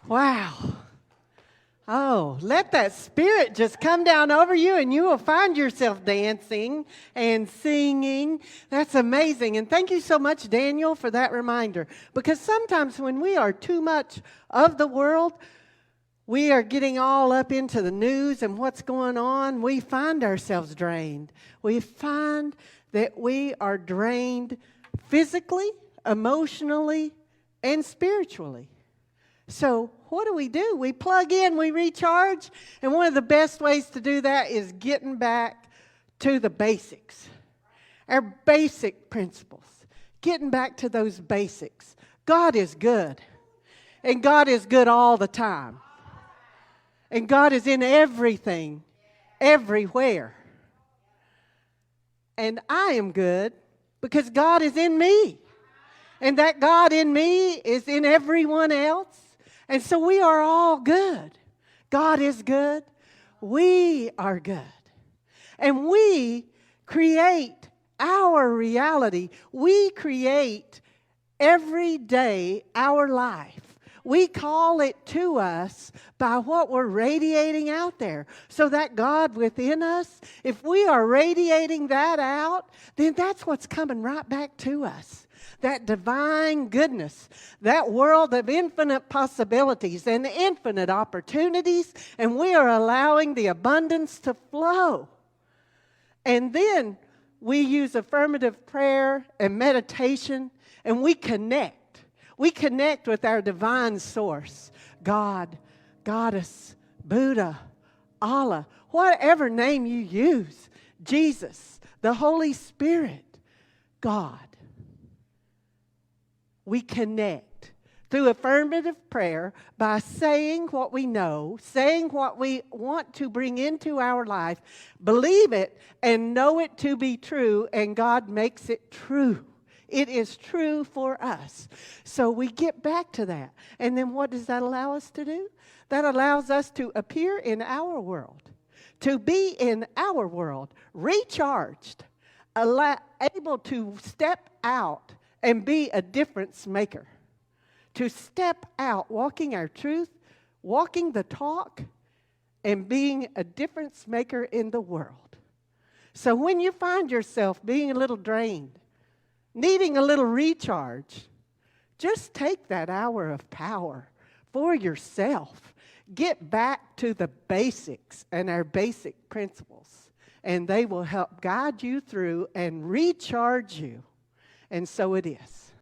Wow. Oh, let that spirit just come down over you and you will find yourself dancing and singing. That's amazing. And thank you so much, Daniel, for that reminder. Because sometimes when we are too much of the world, we are getting all up into the news and what's going on. We find ourselves drained. We find that we are drained physically, emotionally, and spiritually. So what do? We plug in, we recharge, and one of the best ways to do that is getting back to the basics, our basic principles, getting back to those basics. God is good, and God is good all the time, and God is in everything, everywhere. And I am good because God is in me, and that God in me is in everyone else. And so we are all good. God is good. We are good. And we create our reality. We create every day our life. We call it to us by what we're radiating out there. So that God within us, if we are radiating that out, then that's what's coming right back to us. That divine goodness, that world of infinite possibilities and infinite opportunities, and we are allowing the abundance to flow. And then we use affirmative prayer and meditation, and we connect. We connect with our divine source, God, Goddess, Buddha, Allah, whatever name you use, Jesus, the Holy Spirit, God. We connect through affirmative prayer by saying what we know, saying what we want to bring into our life, believe it and know it to be true, and God makes it true. It is true for us. So we get back to that. And then what does that allow us to do? That allows us to appear in our world, to be in our world, recharged, able to step out and be a difference maker. To step out, walking our truth, walking the talk, and being a difference maker in the world. So when you find yourself being a little drained, needing a little recharge, just take that hour of power for yourself. Get back to the basics and our basic principles, and they will help guide you through and recharge you. And so it is.